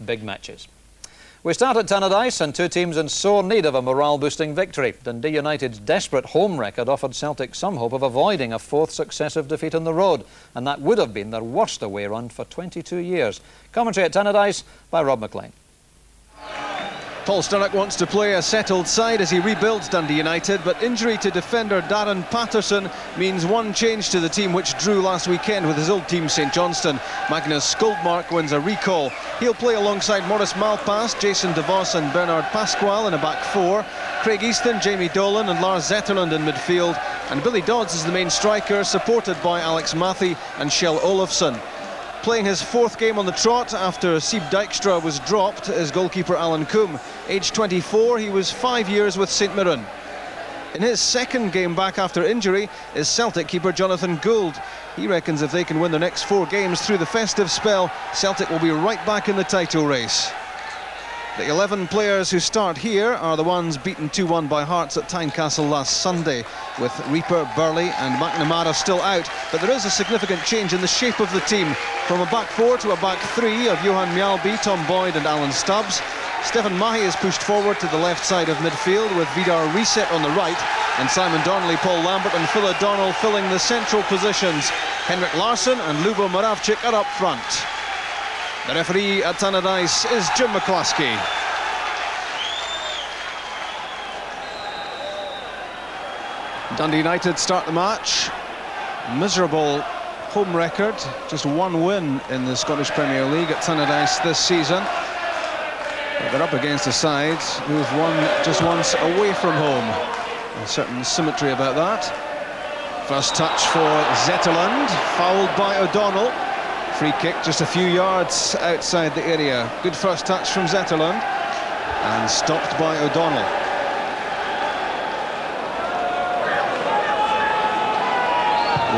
big matches. We start at Tannadice, and two teams in sore need of a morale-boosting victory. Dundee United's desperate home record offered Celtic some hope of avoiding a fourth successive defeat on the road, and that would have been their worst away run for 22 years. Commentary at Tannadice by Rob McLean. Paul Sturrock wants to play a settled side as he rebuilds Dundee United, but injury to defender Darren Patterson means one change to the team which drew last weekend with his old team St Johnstone. Magnus Skuldmark wins a recall. He'll play alongside Maurice Malpass, Jason DeVos and Bernard Pasquale in a back four. Craig Easton, Jamie Dolan and Lars Zetterlund in midfield, and Billy Dodds is the main striker, supported by Alex Mathy and Kjell Olofsson. Playing his fourth game on the trot after Sieb Dijkstra was dropped is goalkeeper Alan Coombe. Aged 24, he was 5 years with St Mirren. In his second game back after injury is Celtic keeper Jonathan Gould. He reckons if they can win their next 4 games through the festive spell, Celtic will be right back in the title race. The 11 players who start here are the ones beaten 2-1 by Hearts at Tynecastle last Sunday, with Reaper, Burley and McNamara still out, but there is a significant change in the shape of the team, from a back four to a back three of Johan Mjalby, Tom Boyd and Alan Stubbs. Stephen Mahy is pushed forward to the left side of midfield, with Vidar Reset on the right, and Simon Donnelly, Paul Lambert and Phil O'Donnell filling the central positions. Henrik Larsson and Lubo Moravcik are up front. The referee at Tannadice is Jim McCluskey. Dundee United start the match. Miserable home record, just 1 win in the Scottish Premier League at Tannadice this season. But they're up against a side who've won just once away from home. A certain symmetry about that. First touch for Zetterlund, fouled by O'Donnell. Free kick just a few yards outside the area. Good first touch from Zetterlund and stopped by O'Donnell.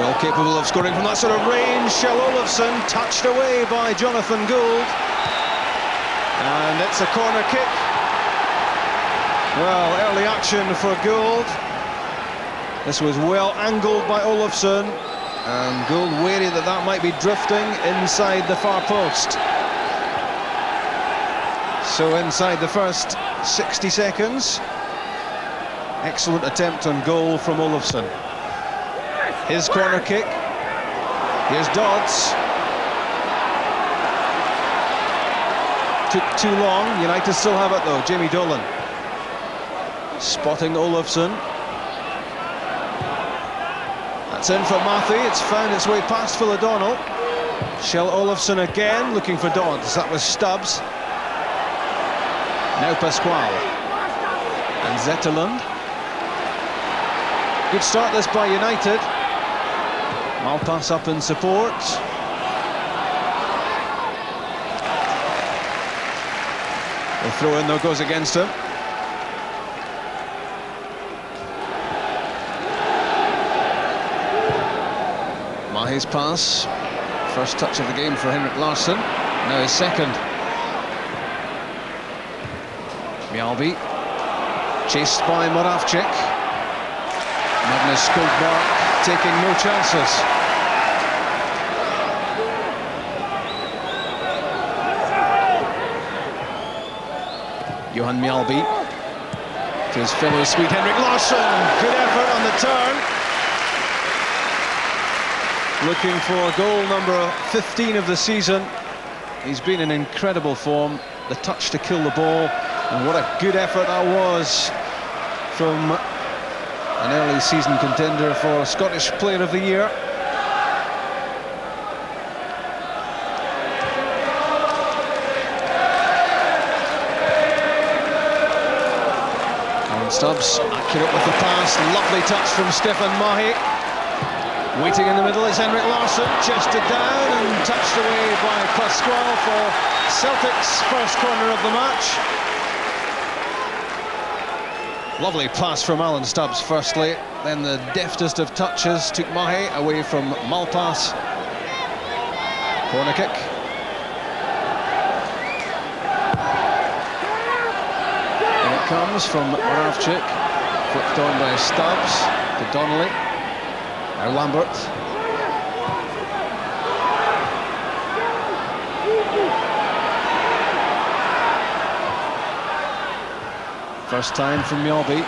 Well capable of scoring from that sort of range. Kjell Olofsson touched away by Jonathan Gould. And it's a corner kick. Well, early action for Gould. This was well angled by Olofsson, and Gould wary that that might be drifting inside the far post. So inside the first 60 seconds, excellent attempt on goal from Olofsson. His corner kick. Here's Dodds. Took too long. United still have it though. Jamie Dolan spotting Olofsson. That's in for Mathy. It's found its way past Phil O'Donnell. Kjell Olofsson again looking for Dodds. That was Stubbs. Now Pasquale and Zetterlund. Good start this by United. Malpass up in support. The throw in though goes against him. Mahy's pass. First touch of the game for Henrik Larsson. Now his second. Mjalby. Chased by Moravcik. Magnus Skuldmark taking no chances. Johan Mjalby to his fellow sweet Henrik Larsson. Good effort on the turn. Looking for goal number 15 of the season. He's been in incredible form. The touch to kill the ball, and what a good effort that was from an early season contender for Scottish Player of the Year. Stubbs accurate with the pass, lovely touch from Stephen Mahy. Waiting in the middle is Henrik Larsson, chested down and touched away by Pasquale for Celtic's first corner of the match. Lovely pass from Alan Stubbs firstly, then the deftest of touches took Mahy away from Malpass. Corner kick. Comes from Moravcik, flipped on by Stubbs to Donnelly. Now Lambert. First time from Mjolby.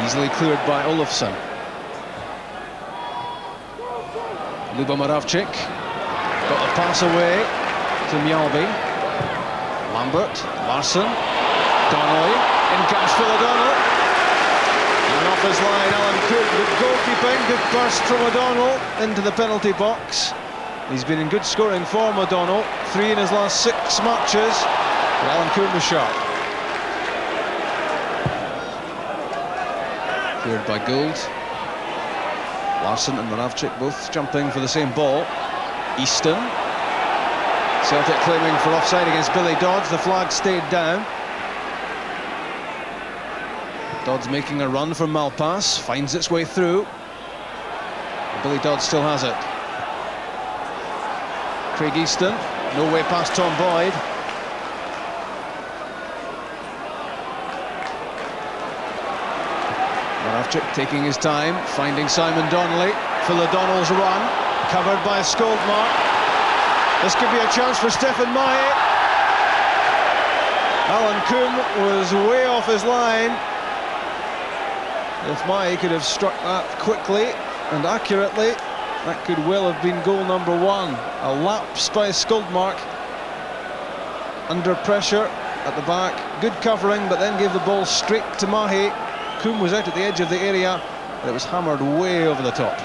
Easily cleared by Olofsson. Luba Moravcik got the pass away to Mjolby. Lambert, Larsson, Donnelly, in comes Phil O'Donnell. And off his line, Alan Cook. Good goalkeeping, good burst from O'Donnell into the penalty box. He's been in good scoring form, O'Donnell. 3 in his last 6 matches. But Alan Cook was sharp. Cleared by Gould. Larsson and Moravcik both jumping for the same ball. Easton. Celtic claiming for offside against Billy Dodds. The flag stayed down. Dodds making a run from Malpass. Finds its way through. Billy Dodds still has it. Craig Easton. No way past Tom Boyd. Moravcik taking his time, finding Simon Donnelly. Phil O'Donnell's run, covered by Skoldmark. This could be a chance for Stefan Mahe. Alan Coombe was way off his line. If Mahe could have struck that quickly and accurately, that could well have been goal number 1. A lapse by Skoldmark. Under pressure at the back, good covering, but then gave the ball straight to Mahe. Coombe was out at the edge of the area, but it was hammered way over the top.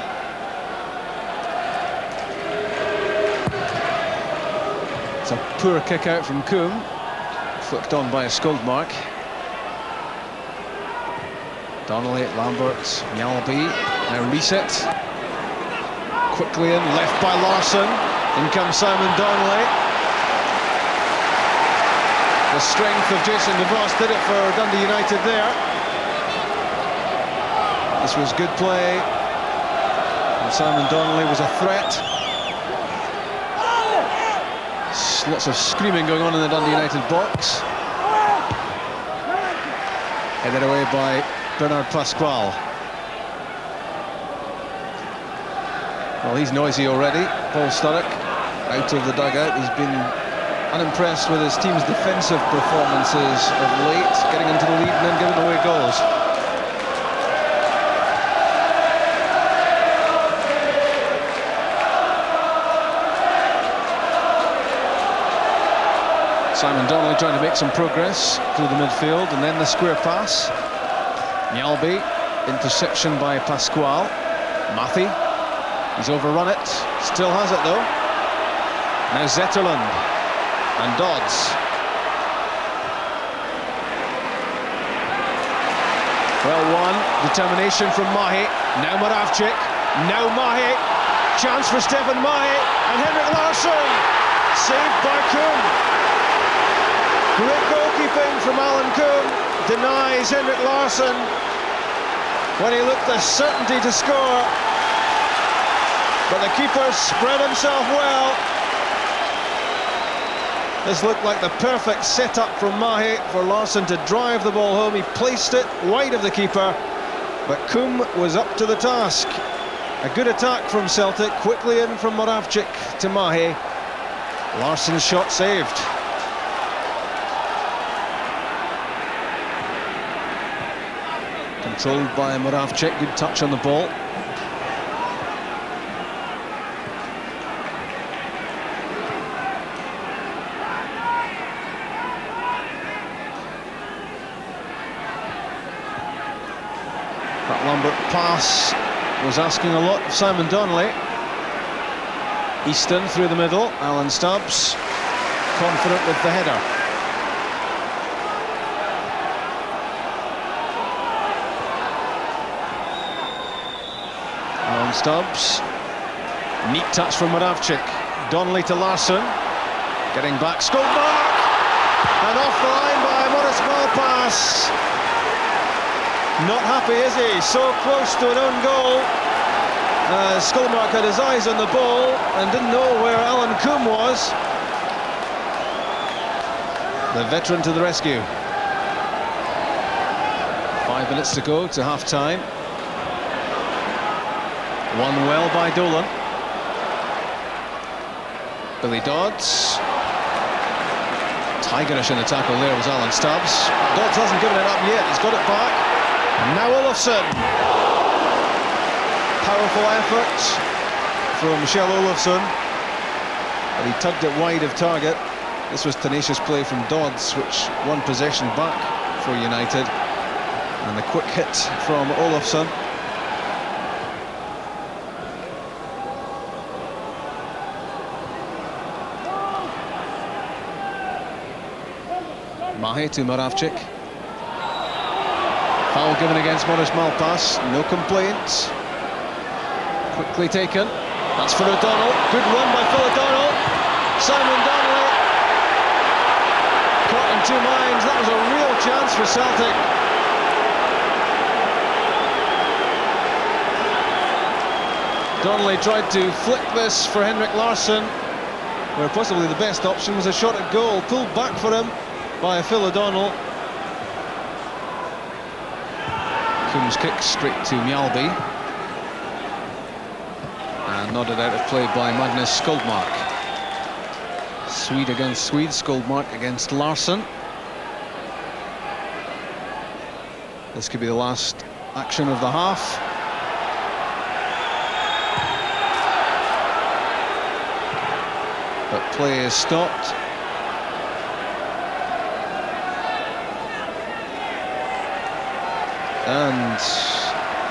It's a poor kick out from Coombe, flicked on by a Skoldmark. Donnelly, Lambert, Mjolby, now reset. Quickly in, left by Larsson. In comes Simon Donnelly. The strength of Jason DeVos did it for Dundee United there. This was good play. And Simon Donnelly was a threat. Lots of screaming going on in the Dundee United box. Headed away by Bernard Pasquale. Well, he's noisy already. Paul Sturrock out of the dugout. He's been unimpressed with his team's defensive performances of late, getting into the lead and then giving away goals. Simon Donnelly trying to make some progress through the midfield, and then the square pass. Mjolby, interception by Pasquale. Mathy, he's overrun it, still has it though. Now Zetterlund and Dodds. Well won, determination from Mahe. Now Moravcik, now Mahe. Chance for Stefan Mahe, and Henrik Larsson. Saved by Coombe. Great goalkeeping from Alan Coombe. Denies Henrik Larsson when he looked a certainty to score. But the keeper spread himself well. This looked like the perfect setup from Mahe for Larsson to drive the ball home. He placed it wide of the keeper, but Coombe was up to the task. A good attack from Celtic, quickly in from Moravcik to Mahe. Larsson's shot saved. Controlled by Moravcik, good touch on the ball. That Lambert pass was asking a lot of Simon Donnelly. Easton through the middle, Alan Stubbs confident with the header. Alan Stubbs, neat touch from Moravcik. Donnelly to Larsson, getting back, Skoldmark, and off the line by Morris Malpass. Not happy, is he? So close to an own goal. Skoldmark had his eyes on the ball and didn't know where Alan Coombe was. The veteran to the rescue. 5 minutes to go to half-time. Won well by Dolan. Billy Dodds. Tigerish in the tackle there was Alan Stubbs. Dodds hasn't given it up yet, he's got it back. And now Olofsson. Powerful effort from Michelle Olofsson. But he tugged it wide of target. This was tenacious play from Dodds, which won possession back for United. And the quick hit from Olofsson. Mahe to Moravcik. Foul given against Morris Malpas, no complaints. Quickly taken. That's for O'Donnell. Good run by Phil O'Donnell. Simon Donnelly. Caught in two minds. That was a real chance for Celtic. Donnelly tried to flick this for Henrik Larsson, where possibly the best option was a shot at goal. Pulled back for him by Phil O'Donnell. Coombs kick straight to Mjallby. And nodded out of play by Magnus Skoldmark. Swede against Swede, Skoldmark against Larsson. This could be the last action of the half. But play is stopped. And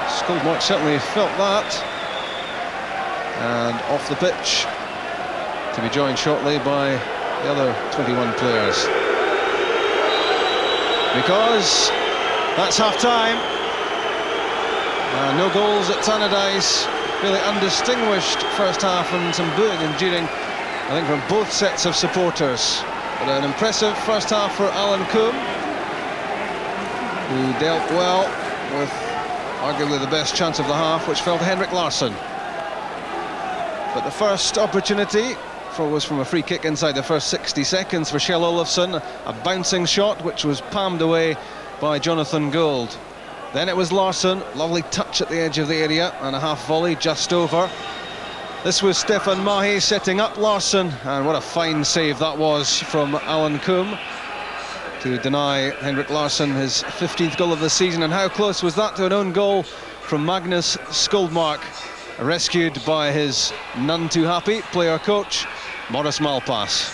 Skoldmark certainly felt that. And off the pitch, to be joined shortly by the other 21 players. Because that's half-time. No goals at Tannadice. Really undistinguished first half and some booing and jeering, I think, from both sets of supporters. But an impressive first half for Alan Coombe, who dealt well with arguably the best chance of the half, which fell to Henrik Larsson. But the first opportunity was from a free kick inside the first 60 seconds for Kjell Olofsson, a bouncing shot which was palmed away by Jonathan Gould. Then it was Larsson, lovely touch at the edge of the area and a half volley just over. This was Stefan Mahe setting up Larsson, and what a fine save that was from Alan Coombe to deny Henrik Larsson his 15th goal of the season. And how close was that to an own goal from Magnus Skoldmark, rescued by his none too happy player coach Morris Malpas.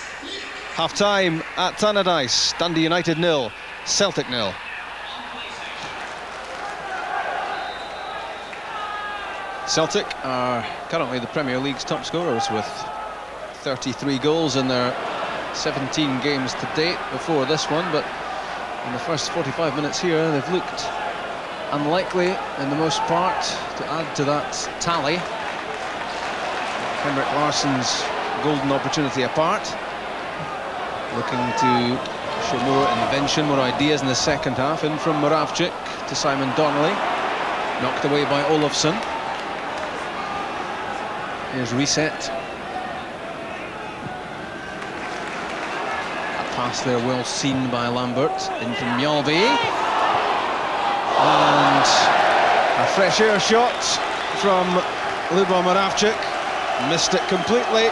Half time at Tannadice. Dundee United 0, Celtic 0. Celtic are currently the Premier League's top scorers with 33 goals in their 17 games to date before this one, but in the first 45 minutes here they've looked unlikely in the most part to add to that tally. Henrik Larsson's golden opportunity apart, looking to show more invention, more ideas in the second half. In from Moravcik to Simon Donnelly, knocked away by Olofsson. Here's Reset. A pass there well seen by Lambert. In from Mjallby. And a fresh air shot from Lubo Moravcik. Missed it completely.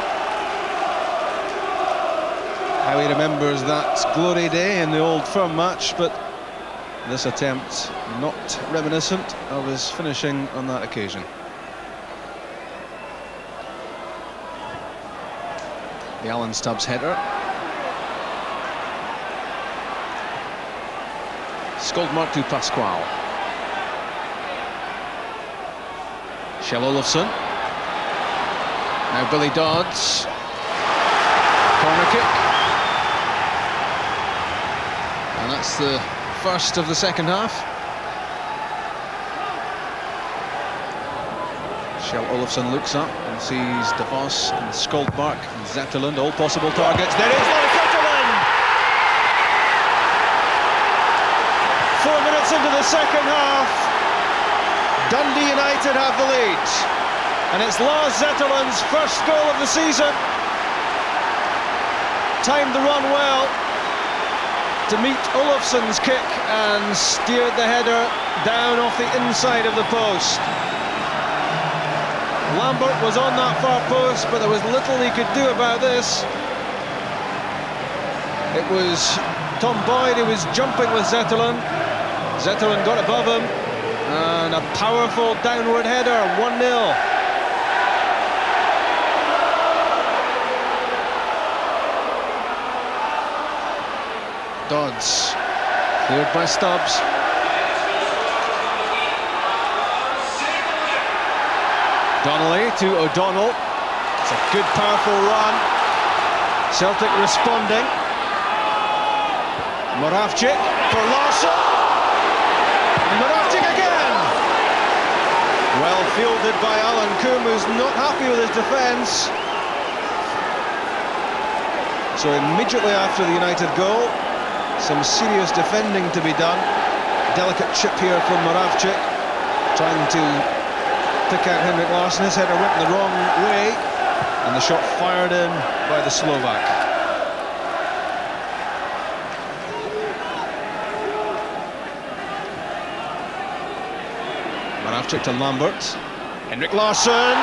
How he remembers that glory day in the Old Firm match, but this attempt not reminiscent of his finishing on that occasion. The Alan Stubbs header. Skoldmark to Pasquale. Kjell Olofsson. Now Billy Dodds. Corner kick. And that's the first of the second half. Kjell Olofsson looks up and sees De Vos and Skoldmark and Zetterlund, all possible targets. There is Lars Zetterlund! 4 minutes into the second half, Dundee United have the lead. And it's Lars Zetterlund's first goal of the season. Timed the run well to meet Olofsson's kick and steered the header down off the inside of the post. Lambert was on that far post, but there was little he could do about this. It was Tom Boyd who was jumping with Zetterlund. Zetterlund got above him, and a powerful downward header, 1-0. Dodds, cleared by Stubbs. Donnelly to O'Donnell. It's a good, powerful run. Celtic responding. Moravcik for Larsson. And Moravcik again. Well fielded by Alan Coombe, who's not happy with his defence. So immediately after the United goal, some serious defending to be done. Delicate chip here from Moravcik, trying to pick out Henrik Larsson. His header went in the wrong way, and the shot fired in by the Slovak. Moravcik to Lambert. Henrik Larsson,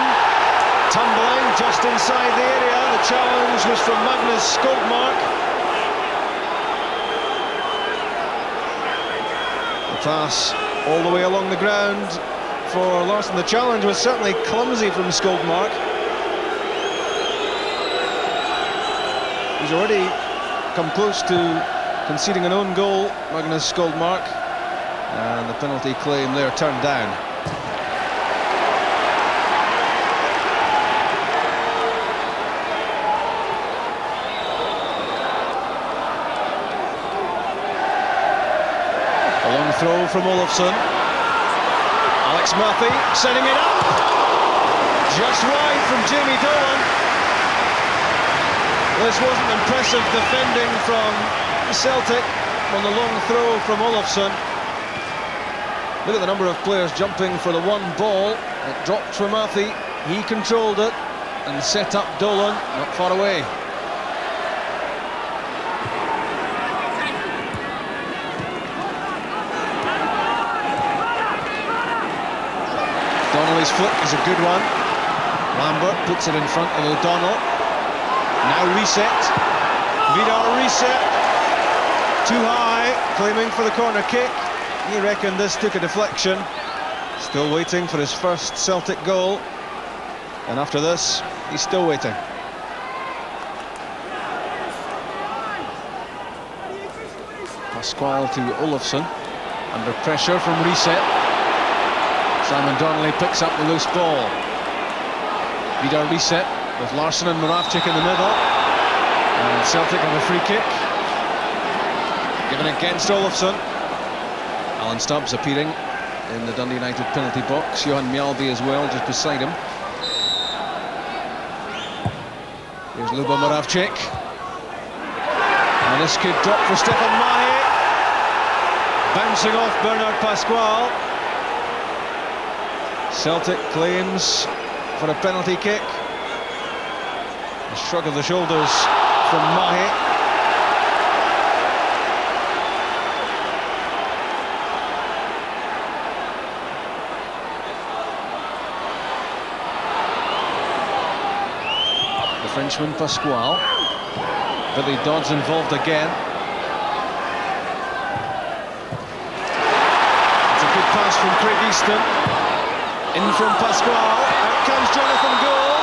tumbling just inside the area. The challenge was from Magnus Skogmark. Pass all the way along the ground for Larsson. The challenge was certainly clumsy from Skogmark. He's already come close to conceding an own goal, Magnus Skogmark, and the penalty claim there turned down. A long throw from Olofsson. Alex Murphy setting it up. Just wide from Jamie Dolan. This wasn't impressive defending from Celtic on the long throw from Olofsson. Look at the number of players jumping for the one ball. It dropped from Murphy. He controlled it and set up Dolan not far away. Donnelly's flick is a good one. Lambert puts it in front of O'Donnell. Now reset. Vidar reset. Too high, claiming for the corner kick. He reckoned this took a deflection. Still waiting for his first Celtic goal. And after this, he's still waiting. Pasquale to Olofsson. Under pressure from reset. Simon Donnelly picks up the loose ball. Vidar reset with Larsson and Moravcik in the middle. And Celtic have a free kick. Given against Olofsson. Alan Stubbs appearing in the Dundee United penalty box. Johan Mjalby as well, just beside him. Here's Lubo Moravcik. And this could drop for Stefan Mahe. Bouncing off Bernard Pasquale. Celtic claims for a penalty kick. A shrug of the shoulders from Mahe. The Frenchman Pasquale. Billy Dodds involved again. It's a good pass from Craig Easton. In from Pasquale, out comes Jonathan Gould,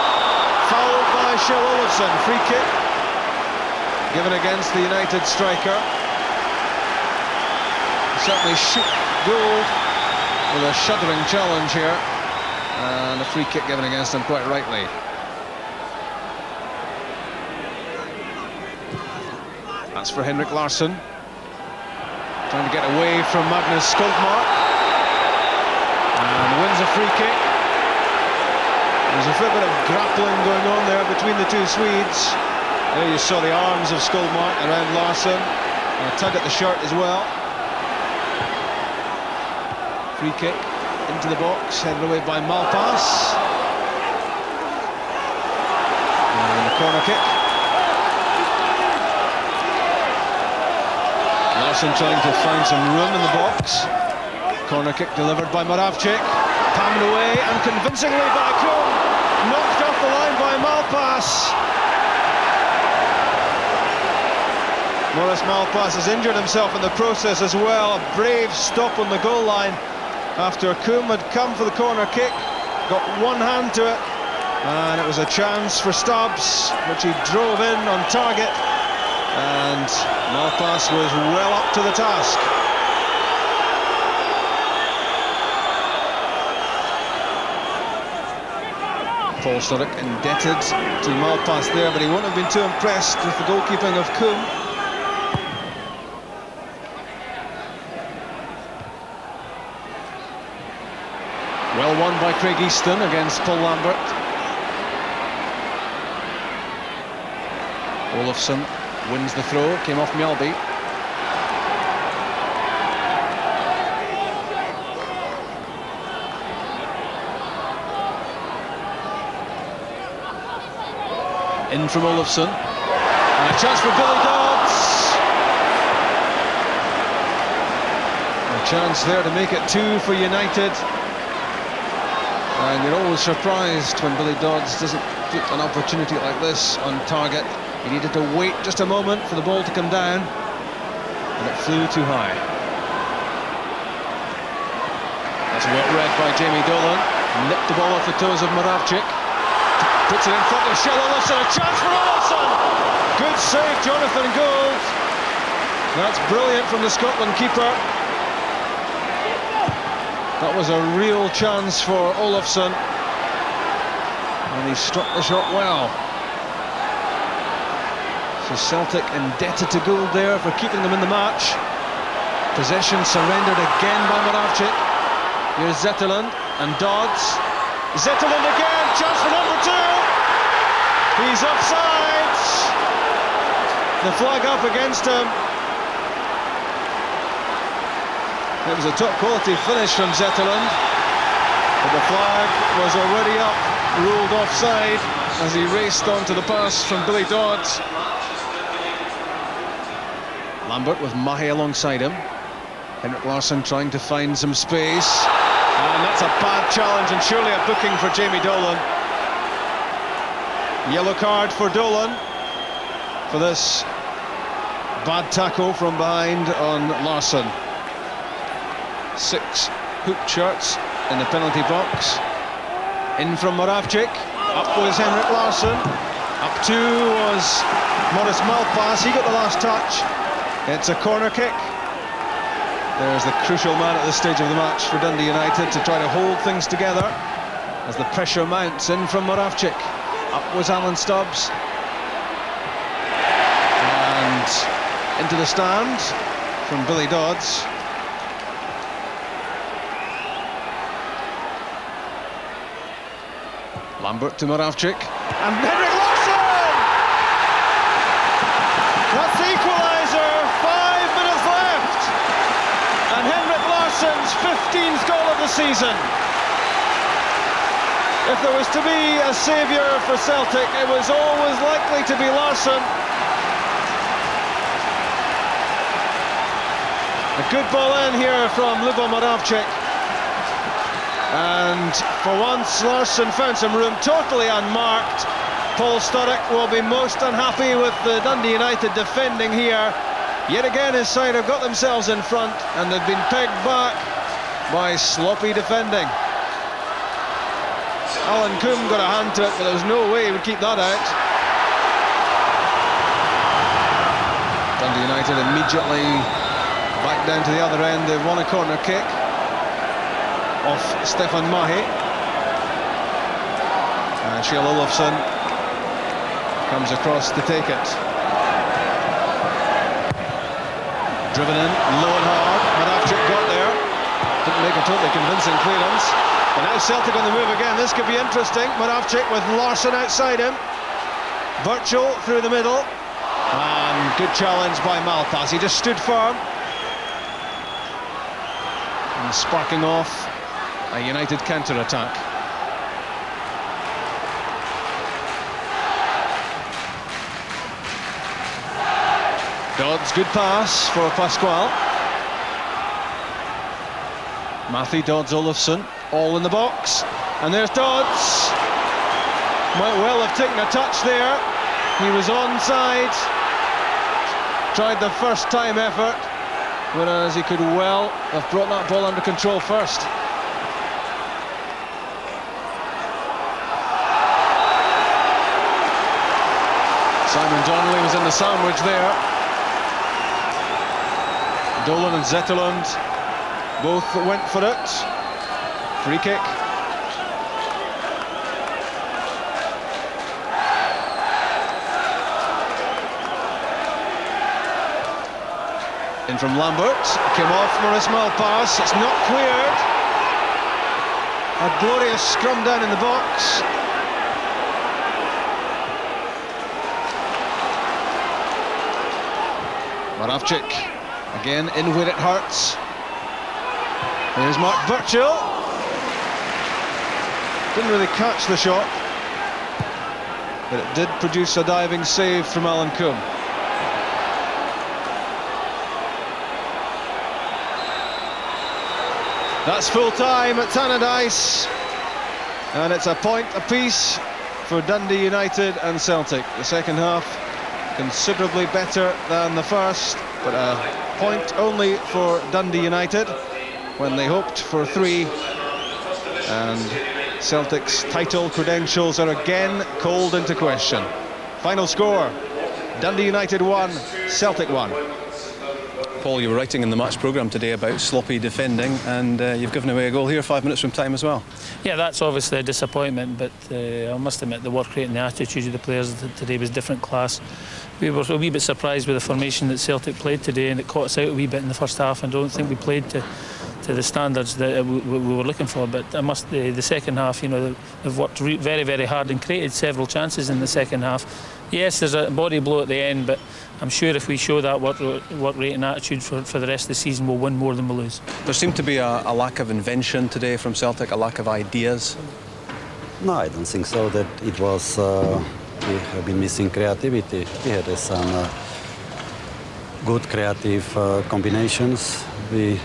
fouled by Shell Olofsson. Free kick given against the United striker. Certainly shoot Gould with a shuddering challenge here, and a free kick given against him quite rightly. That's for Henrik Larsson, trying to get away from Magnus Skogmark. And wins a free kick. There's a fair bit of grappling going on there between the two Swedes. There you saw the arms of Skogmark around Larsson. And a tug at the shirt as well. Free kick into the box, headed away by Malpass. And the corner kick. Larsson trying to find some room in the box. Corner kick delivered by Moravcik, palmed away and convincingly by Coombe, knocked off the line by Malpass. Maurice Malpas has injured himself in the process as well. A brave stop on the goal line after Coombe had come for the corner kick, got one hand to it, and it was a chance for Stubbs, which he drove in on target, and Malpas was well up to the task. Paul Sturrock indebted to Malpas there, but he won't have been too impressed with the goalkeeping of Coombe. Well won by Craig Easton against Paul Lambert. Olofsson wins the throw, came off Mjällby. In from Olofsson, and a chance for Billy Dodds. A chance there to make it 2 for United. And you're always surprised when Billy Dodds doesn't put an opportunity like this on target. He needed to wait just a moment for the ball to come down, and it flew too high. That's well read by Jamie Dolan. Nipped the ball off the toes of Moravcik. Puts it in front of Shell Olofsson. A chance for Olofsson! Good save, Jonathan Gould. That's brilliant from the Scotland keeper. That was a real chance for Olofsson, and he struck the shot well. So Celtic indebted to Gould there for keeping them in the match. Possession surrendered again by Moravcik. Here's Zetterlund and Dodds. Zetterlund again, chance for number 2. He's offside. The flag up against him. It was a top quality finish from Zetterlund, but the flag was already up, ruled offside as he raced onto the pass from Billy Dodds. Lambert with Mahe alongside him. Henrik Larsson trying to find some space, and that's a bad challenge and surely a booking for Jamie Dolan. Yellow card for Dolan for this bad tackle from behind on Larsson. 6 hooked shots in the penalty box. In from Moravcik. Up was Henrik Larsson. Up 2 was Maurice Malpas. He got the last touch. It's a corner kick. There's the crucial man at this stage of the match for Dundee United to try to hold things together as the pressure mounts. In from Moravcik. Up was Alan Stubbs. And into the stand from Billy Dodds. Lambert to Moravcik, and Henrik Larsson! That's the equaliser, 5 minutes left! And Henrik Larsson's 15th goal of the season. If there was to be a saviour for Celtic, it was always likely to be Larsson. A good ball in here from Lubo Moravcik. And for once, Larsson found some room, totally unmarked. Paul Sturrock will be most unhappy with the Dundee United defending here. Yet again, his side have got themselves in front, and they've been pegged back by sloppy defending. Alan Coombe got a hand to it, but there was no way he would keep that out. Dundee United immediately back down to the other end. They've won a corner kick off Stefan Mahe, and Shell Olofsson comes across to take it. Driven in, low and hard. Moravcik got there, didn't make a totally convincing clearance. But now Celtic on the move again. This could be interesting. Moravcik with Larsson outside him. Birchall through the middle, and good challenge by Malpas. He just stood firm, and sparking off a United counter-attack. Dodds, good pass for Pasquale. Matthew Dodds, Olofsson, all in the box. And there's Dodds. Might well have taken a touch there. He was onside. tried the first time effort, whereas he could well have brought that ball under control first. Simon Donnelly was in the sandwich there. Dolan and Zetterlund both went for it. Free kick. In from Lambert, came off Maurice Malpass, it's not cleared. A glorious scrum down in the box. Moravcik, again in where it hurts. Here's Mark Burchill. Didn't really catch the shot, but it did produce a diving save from Alan Coombe. That's full time at Tannadice, and it's a point apiece for Dundee United and Celtic. The second half considerably better than the first, but a point only for Dundee United when they hoped for 3, and Celtic's title credentials are again called into question. Final score, Dundee United 1, Celtic 1. Paul, you were writing in the match programme today about sloppy defending, and you've given away a goal here 5 minutes from time as well. Yeah, that's obviously a disappointment, but I must admit the work rate and the attitude of the players today was different class. We were a wee bit surprised with the formation that Celtic played today, and it caught us out a wee bit in the first half, and I don't think we played to the standards that we were looking for. But the second half, you know, they've worked very, very hard and created several chances in the second half. Yes, there's a body blow at the end, but I'm sure if we show that work rate and attitude for the rest of the season, we'll win more than we'll lose. There seemed to be a lack of invention today from Celtic, a lack of ideas. No, I don't think so. That it was we have been missing creativity. We had some good creative combinations. We